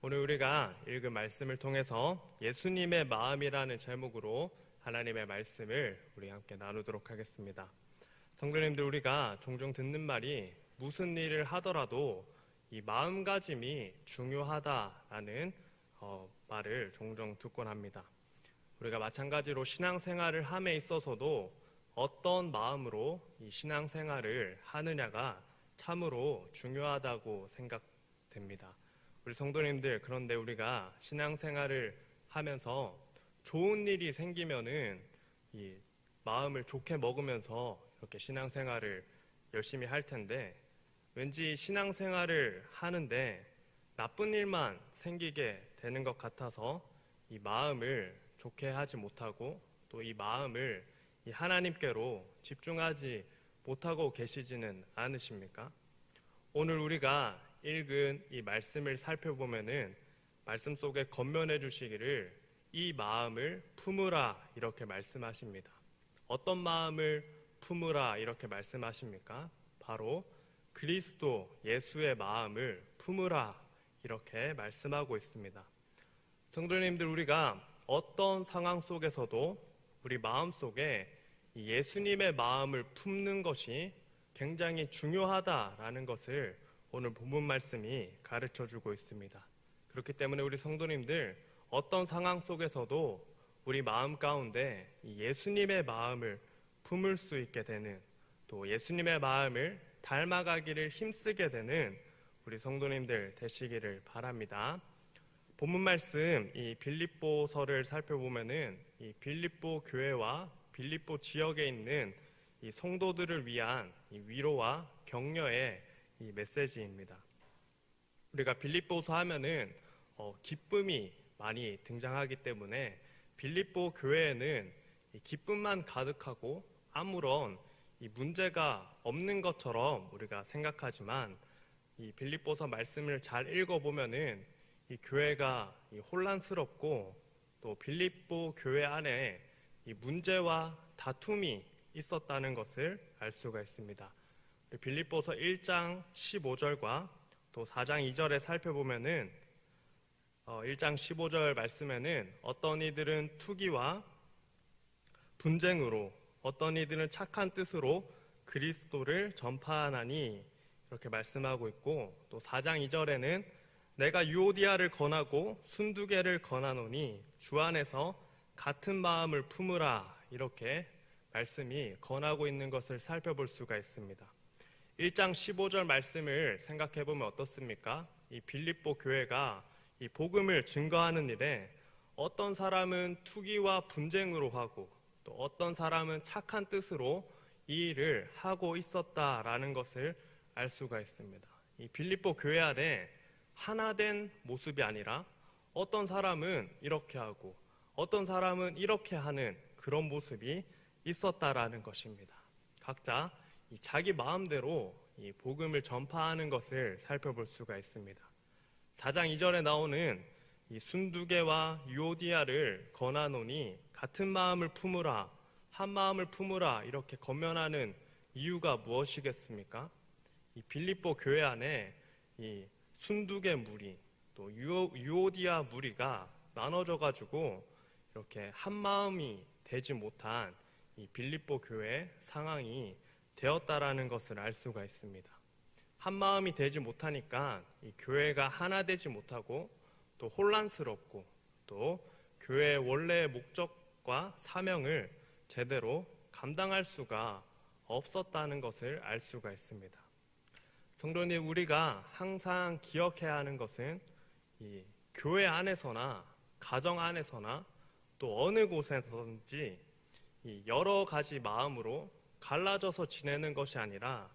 오늘 우리가 읽은 말씀을 통해서 예수님의 마음이라는 제목으로 하나님의 말씀을 우리 함께 나누도록 하겠습니다. 성도님들, 우리가 종종 듣는 말이 무슨 일을 하더라도 이 마음가짐이 중요하다라는 말을 종종 듣곤 합니다. 우리가 마찬가지로 신앙생활을 함에 있어서도 어떤 마음으로 이 신앙생활을 하느냐가 참으로 중요하다고 생각됩니다. 우리 성도님들, 그런데 우리가 신앙생활을 하면서 좋은 일이 생기면은 이 마음을 좋게 먹으면서 이렇게 신앙생활을 열심히 할 텐데, 왠지 신앙생활을 하는데 나쁜 일만 생기게 되는 것 같아서 이 마음을 좋게 하지 못하고 또 이 마음을 이 하나님께로 집중하지 못하고 계시지는 않으십니까? 오늘 우리가 읽은 이 말씀을 살펴보면은 말씀 속에 권면해 주시기를 이 마음을 품으라 이렇게 말씀하십니다. 어떤 마음을 품으라 이렇게 말씀하십니까? 바로 그리스도 예수의 마음을 품으라 이렇게 말씀하고 있습니다. 성도님들, 우리가 어떤 상황 속에서도 우리 마음 속에 이 예수님의 마음을 품는 것이 굉장히 중요하다라는 것을 오늘 본문 말씀이 가르쳐주고 있습니다. 그렇기 때문에 우리 성도님들, 어떤 상황 속에서도 우리 마음 가운데 이 예수님의 마음을 품을 수 있게 되는, 또 예수님의 마음을 닮아가기를 힘쓰게 되는 우리 성도님들 되시기를 바랍니다. 본문 말씀 이 빌립보서를 살펴보면은 이 빌립보 교회와 빌립보 지역에 있는 이 성도들을 위한 이 위로와 격려의 이 메시지입니다. 우리가 빌립보서 하면은 기쁨이 많이 등장하기 때문에 빌립보 교회에는 이 기쁨만 가득하고 아무런 이 문제가 없는 것처럼 우리가 생각하지만, 이 빌립보서 말씀을 잘 읽어보면은 이 교회가 이 혼란스럽고 또 빌립보 교회 안에 이 문제와 다툼이 있었다는 것을 알 수가 있습니다. 빌립보서 1장 15절과 또 4장 2절에 살펴보면은 1장 15절 말씀에는 어떤 이들은 투기와 분쟁으로, 어떤 이들은 착한 뜻으로 그리스도를 전파하나니 이렇게 말씀하고 있고, 또 4장 2절에는 내가 유오디아를 권하고 순두개를 권하노니 주 안에서 같은 마음을 품으라 이렇게 말씀이 권하고 있는 것을 살펴볼 수가 있습니다. 1장 15절 말씀을 생각해보면 어떻습니까? 이 빌립보 교회가 이 복음을 증거하는 일에 어떤 사람은 투기와 분쟁으로 하고 또 어떤 사람은 착한 뜻으로 이 일을 하고 있었다라는 것을 알 수가 있습니다. 이 빌립보 교회 안에 하나된 모습이 아니라 어떤 사람은 이렇게 하고 어떤 사람은 이렇게 하는 그런 모습이 있었다라는 것입니다. 각자 자기 마음대로 이 복음을 전파하는 것을 살펴볼 수가 있습니다. 4장 2절에 나오는 이 순두개와 유오디아를 권하노니 같은 마음을 품으라, 한 마음을 품으라 이렇게 권면하는 이유가 무엇이겠습니까? 이 빌립보 교회 안에 이 순두개 무리 또 유오디아 무리가 나눠져 가지고 이렇게 한 마음이 되지 못한 이 빌립보 교회 상황이 되었다라는 것을 알 수가 있습니다. 한 마음이 되지 못하니까 이 교회가 하나 되지 못하고 또 혼란스럽고 또 교회의 원래의 목적과 사명을 제대로 감당할 수가 없었다는 것을 알 수가 있습니다. 성도님, 우리가 항상 기억해야 하는 것은 이 교회 안에서나 가정 안에서나 또 어느 곳에서든지 이 여러 가지 마음으로 갈라져서 지내는 것이 아니라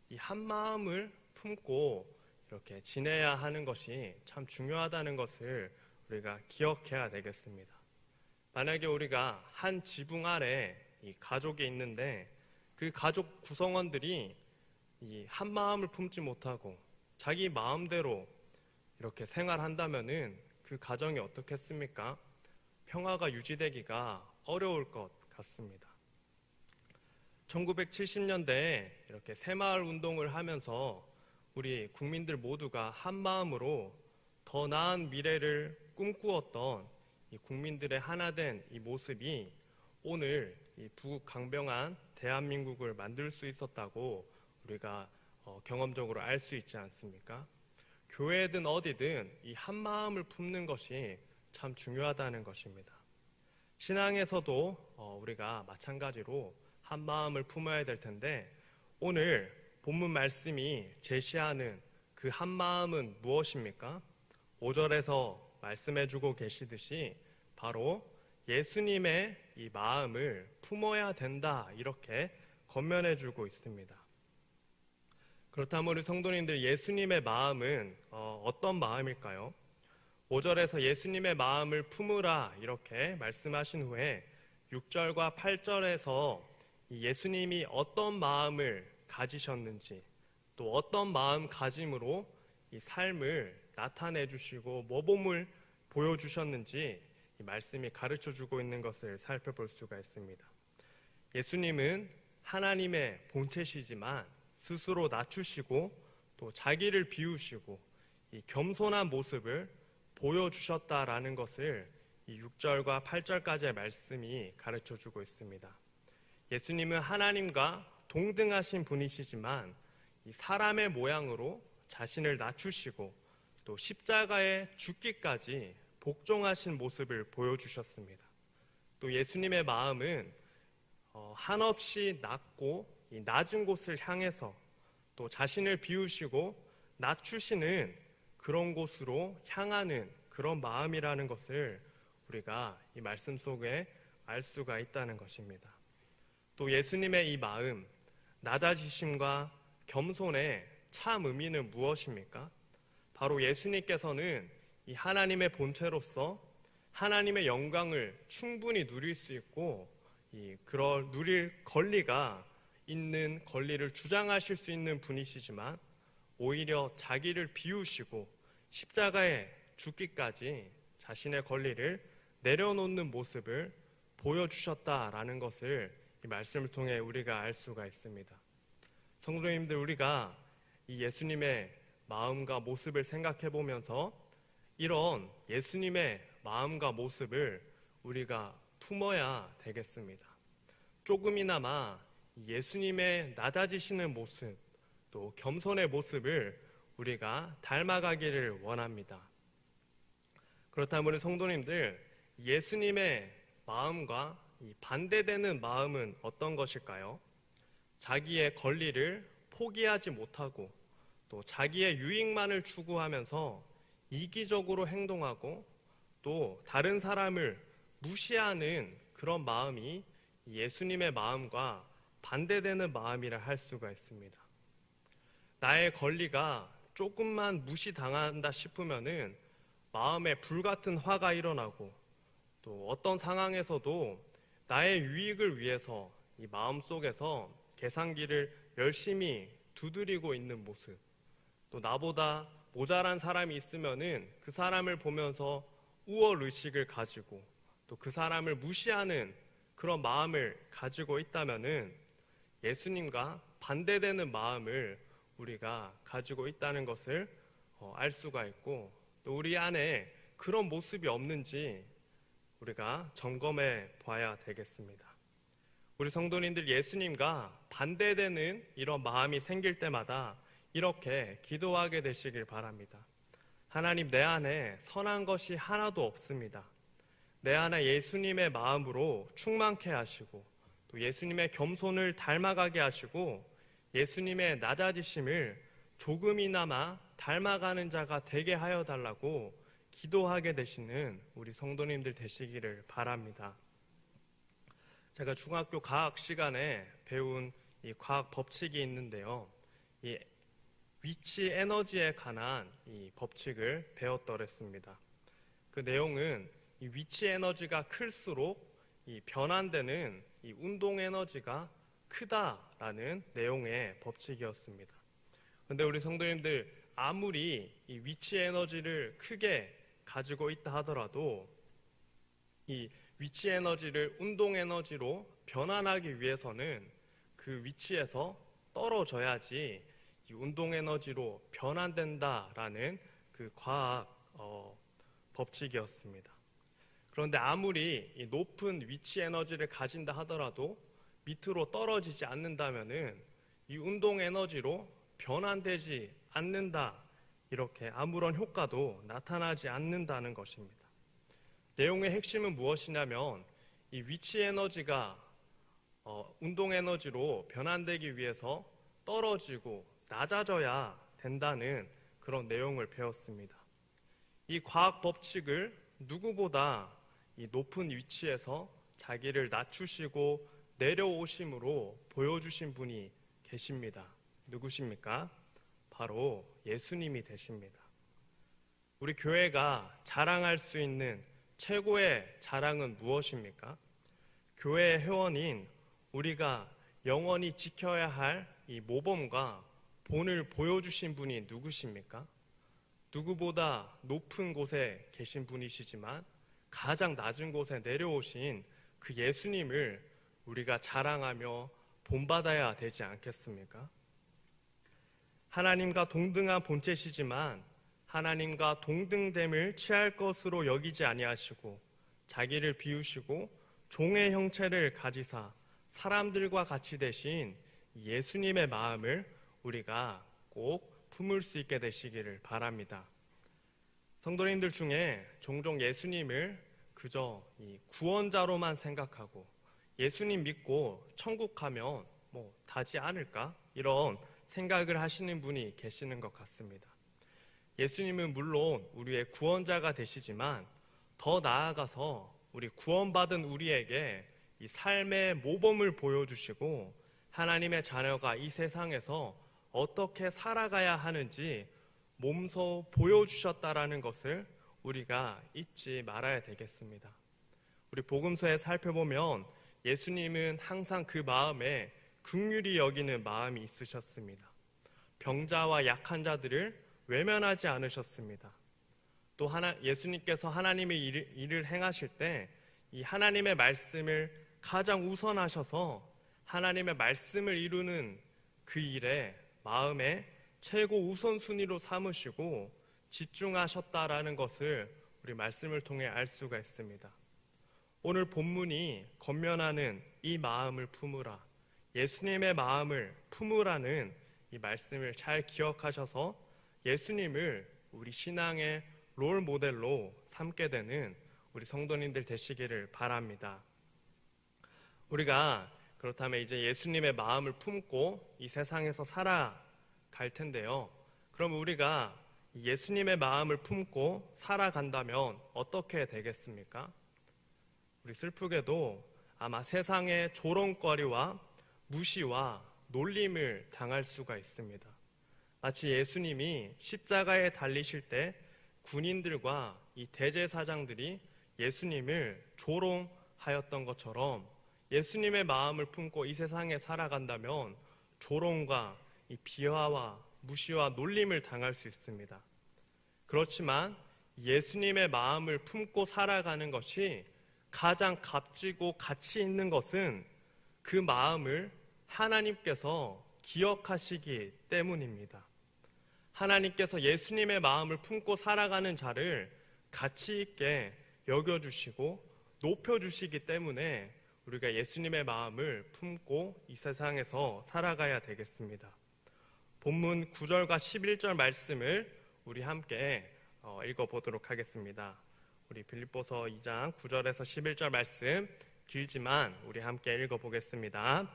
이 한 마음을 품고 이렇게 지내야 하는 것이 참 중요하다는 것을 우리가 기억해야 되겠습니다. 만약에 우리가 한 지붕 아래 이 가족이 있는데 그 가족 구성원들이 이 한 마음을 품지 못하고 자기 마음대로 이렇게 생활한다면은 그 가정이 어떻겠습니까? 평화가 유지되기가 어려울 것 같습니다. 1970년대에 이렇게 새마을 운동을 하면서 우리 국민들 모두가 한 마음으로 더 나은 미래를 꿈꾸었던 이 국민들의 하나된 이 모습이 오늘 이 부강병한 대한민국을 만들 수 있었다고 우리가 경험적으로 알 수 있지 않습니까? 교회든 어디든 이 한 마음을 품는 것이 참 중요하다는 것입니다. 신앙에서도 우리가 마찬가지로 한 마음을 품어야 될 텐데, 오늘 본문 말씀이 제시하는 그 한 마음은 무엇입니까? 5절에서 말씀해주고 계시듯이 바로 예수님의 이 마음을 품어야 된다, 이렇게 권면해주고 있습니다. 그렇다면 우리 성도님들, 예수님의 마음은 어떤 마음일까요? 5절에서 예수님의 마음을 품으라 이렇게 말씀하신 후에 6절과 8절에서 예수님이 어떤 마음을 가지셨는지, 또 어떤 마음가짐으로 이 삶을 나타내 주시고 모범을 보여주셨는지 이 말씀이 가르쳐주고 있는 것을 살펴볼 수가 있습니다. 예수님은 하나님의 본체시지만 스스로 낮추시고 또 자기를 비우시고 이 겸손한 모습을 보여주셨다라는 것을 이 6절과 8절까지의 말씀이 가르쳐주고 있습니다. 예수님은 하나님과 동등하신 분이시지만 이 사람의 모양으로 자신을 낮추시고 또 십자가에 죽기까지 복종하신 모습을 보여주셨습니다. 또 예수님의 마음은 한없이 낮고 이 낮은 곳을 향해서 또 자신을 비우시고 낮추시는 그런 곳으로 향하는 그런 마음이라는 것을 우리가 이 말씀 속에 알 수가 있다는 것입니다. 또 예수님의 이 마음, 낮아지심과 겸손의 참 의미는 무엇입니까? 바로 예수님께서는 이 하나님의 본체로서 하나님의 영광을 충분히 누릴 수 있고 그럴 누릴 권리를 주장하실 수 있는 분이시지만 오히려 자기를 비우시고 십자가에 죽기까지 자신의 권리를 내려놓는 모습을 보여주셨다라는 것을 이 말씀을 통해 우리가 알 수가 있습니다. 성도님들, 우리가 이 예수님의 마음과 모습을 생각해 보면서 이런 예수님의 마음과 모습을 우리가 품어야 되겠습니다. 조금이나마 예수님의 낮아지시는 모습, 또 겸손의 모습을 우리가 닮아가기를 원합니다. 그렇다면 우리 성도님들, 예수님의 마음과 이 반대되는 마음은 어떤 것일까요? 자기의 권리를 포기하지 못하고 또 자기의 유익만을 추구하면서 이기적으로 행동하고 또 다른 사람을 무시하는 그런 마음이 예수님의 마음과 반대되는 마음이라 할 수가 있습니다. 나의 권리가 조금만 무시당한다 싶으면은 마음에 불같은 화가 일어나고 또 어떤 상황에서도 나의 유익을 위해서 이 마음속에서 계산기를 열심히 두드리고 있는 모습, 또 나보다 모자란 사람이 있으면은 그 사람을 보면서 우월의식을 가지고 또 그 사람을 무시하는 그런 마음을 가지고 있다면은 예수님과 반대되는 마음을 우리가 가지고 있다는 것을 알 수가 있고, 또 우리 안에 그런 모습이 없는지 우리가 점검해 봐야 되겠습니다. 우리 성도님들, 예수님과 반대되는 이런 마음이 생길 때마다 이렇게 기도하게 되시길 바랍니다. 하나님, 내 안에 선한 것이 하나도 없습니다. 내 안에 예수님의 마음으로 충만케 하시고 또 예수님의 겸손을 닮아가게 하시고 예수님의 낮아지심을 조금이나마 닮아가는 자가 되게 하여 달라고 기도하게 되시는 우리 성도님들 되시기를 바랍니다. 제가 중학교 과학 시간에 배운 이 과학 법칙이 있는데요. 이 위치 에너지에 관한 이 법칙을 배웠더랬습니다. 그 내용은 이 위치 에너지가 클수록 이 변환되는 이 운동 에너지가 크다라는 내용의 법칙이었습니다. 그런데 우리 성도님들, 아무리 이 위치 에너지를 크게 가지고 있다 하더라도 이 위치 에너지를 운동 에너지로 변환하기 위해서는 그 위치에서 떨어져야지 이 운동 에너지로 변환된다라는 그 과학 법칙이었습니다. 그런데 아무리 이 높은 위치 에너지를 가진다 하더라도 밑으로 떨어지지 않는다면은 이 운동 에너지로 변환되지 않는다, 이렇게 아무런 효과도 나타나지 않는다는 것입니다. 내용의 핵심은 무엇이냐면 이 위치 에너지가 운동 에너지로 변환되기 위해서 떨어지고 낮아져야 된다는 그런 내용을 배웠습니다. 이 과학 법칙을 누구보다 이 높은 위치에서 자기를 낮추시고 내려오심으로 보여주신 분이 계십니다. 누구십니까? 바로 예수님이 되십니다. 우리 교회가 자랑할 수 있는 최고의 자랑은 무엇입니까? 교회의 회원인 우리가 영원히 지켜야 할 이 모범과 본을 보여주신 분이 누구십니까? 누구보다 높은 곳에 계신 분이시지만 가장 낮은 곳에 내려오신 그 예수님을 우리가 자랑하며 본받아야 되지 않겠습니까? 하나님과 동등한 본체시지만 하나님과 동등됨을 취할 것으로 여기지 아니하시고 자기를 비우시고 종의 형체를 가지사 사람들과 같이 되신 예수님의 마음을 우리가 꼭 품을 수 있게 되시기를 바랍니다. 성도님들 중에 종종 예수님을 그저 이 구원자로만 생각하고 예수님 믿고 천국 가면 뭐 다지 않을까? 이런 생각을 하시는 분이 계시는 것 같습니다. 예수님은 물론 우리의 구원자가 되시지만 더 나아가서 우리 구원받은 우리에게 이 삶의 모범을 보여주시고 하나님의 자녀가 이 세상에서 어떻게 살아가야 하는지 몸소 보여주셨다라는 것을 우리가 잊지 말아야 되겠습니다. 우리 복음서에 살펴보면 예수님은 항상 그 마음에 긍휼히 여기는 마음이 있으셨습니다. 병자와 약한 자들을 외면하지 않으셨습니다. 또 예수님께서 하나님의 일을 행하실 때 이 하나님의 말씀을 가장 우선하셔서 하나님의 말씀을 이루는 그 일에 마음에 최고 우선순위로 삼으시고 집중하셨다라는 것을 우리 말씀을 통해 알 수가 있습니다. 오늘 본문이 권면하는 이 마음을 품으라, 예수님의 마음을 품으라는 이 말씀을 잘 기억하셔서 예수님을 우리 신앙의 롤 모델로 삼게 되는 우리 성도님들 되시기를 바랍니다. 우리가 그렇다면 이제 예수님의 마음을 품고 이 세상에서 살아갈 텐데요. 그럼 우리가 예수님의 마음을 품고 살아간다면 어떻게 되겠습니까? 우리 슬프게도 아마 세상의 조롱거리와 무시와 놀림을 당할 수가 있습니다. 마치 예수님이 십자가에 달리실 때 군인들과 이 대제사장들이 예수님을 조롱하였던 것처럼 예수님의 마음을 품고 이 세상에 살아간다면 조롱과 이 비하와 무시와 놀림을 당할 수 있습니다. 그렇지만 예수님의 마음을 품고 살아가는 것이 가장 값지고 가치 있는 것은 그 마음을 하나님께서 기억하시기 때문입니다. 하나님께서 예수님의 마음을 품고 살아가는 자를 가치 있게 여겨주시고 높여주시기 때문에 우리가 예수님의 마음을 품고 이 세상에서 살아가야 되겠습니다. 본문 9절과 11절 말씀을 우리 함께 읽어보도록 하겠습니다. 우리 빌립보서 2장 9절에서 11절 말씀 길지만 우리 함께 읽어보겠습니다.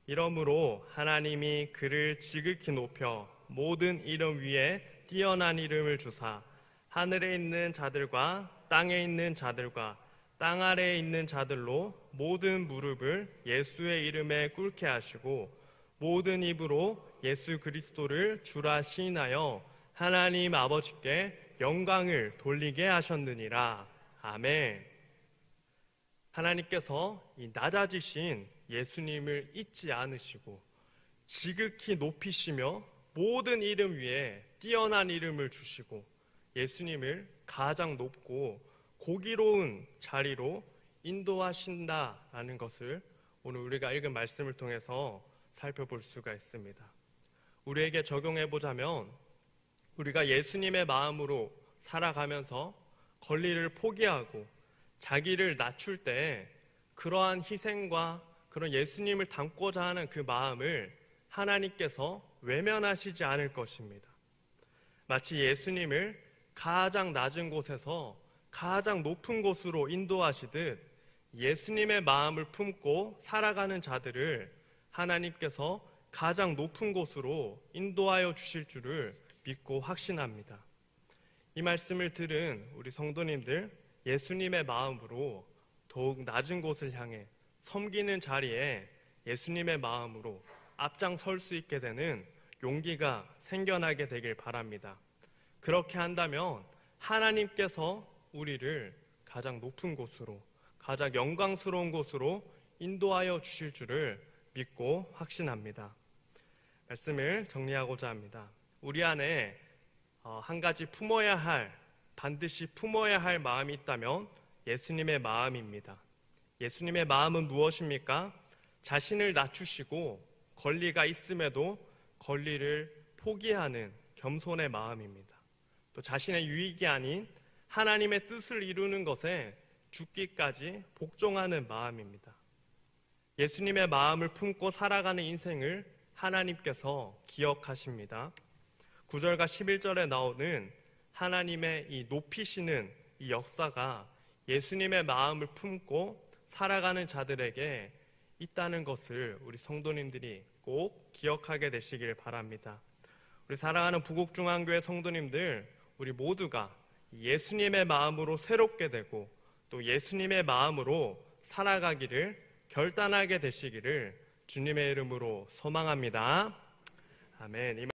이러므로 하나님이 그를 지극히 높여 모든 이름 위에 뛰어난 이름을 주사 하늘에 있는 자들과 땅에 있는 자들과 땅 아래에 있는 자들로 모든 무릎을 예수의 이름에 꿇게 하시고 모든 입으로 예수 그리스도를 주라 시인하여 하나님 아버지께 영광을 돌리게 하셨느니라. 아멘. 하나님께서 이 낮아지신 예수님을 잊지 않으시고 지극히 높이시며 모든 이름 위에 뛰어난 이름을 주시고 예수님을 가장 높고 고기로운 자리로 인도하신다라는 것을 오늘 우리가 읽은 말씀을 통해서 살펴볼 수가 있습니다. 우리에게 적용해 보자면 우리가 예수님의 마음으로 살아가면서 권리를 포기하고 자기를 낮출 때 그러한 희생과 그런 예수님을 닮고자 하는 그 마음을 하나님께서 외면하시지 않을 것입니다. 마치 예수님을 가장 낮은 곳에서 가장 높은 곳으로 인도하시듯 예수님의 마음을 품고 살아가는 자들을 하나님께서 가장 높은 곳으로 인도하여 주실 줄을 믿고 확신합니다. 이 말씀을 들은 우리 성도님들, 예수님의 마음으로 더욱 낮은 곳을 향해 섬기는 자리에 예수님의 마음으로 앞장설 수 있게 되는 용기가 생겨나게 되길 바랍니다. 그렇게 한다면 하나님께서 우리를 가장 높은 곳으로, 가장 영광스러운 곳으로 인도하여 주실 줄을 믿고 확신합니다. 말씀을 정리하고자 합니다. 우리 안에 한 가지 반드시 품어야 할 마음이 있다면 예수님의 마음입니다. 예수님의 마음은 무엇입니까? 자신을 낮추시고 권리가 있음에도 권리를 포기하는 겸손의 마음입니다. 또 자신의 유익이 아닌 하나님의 뜻을 이루는 것에 죽기까지 복종하는 마음입니다. 예수님의 마음을 품고 살아가는 인생을 하나님께서 기억하십니다. 9절과 11절에 나오는 하나님의 이 높이시는 이 역사가 예수님의 마음을 품고 살아가는 자들에게 있다는 것을 우리 성도님들이 꼭 기억하게 되시길 바랍니다. 우리 사랑하는 부곡중앙교회 성도님들, 우리 모두가 예수님의 마음으로 새롭게 되고 또 예수님의 마음으로 살아가기를 결단하게 되시기를 주님의 이름으로 소망합니다. 아멘.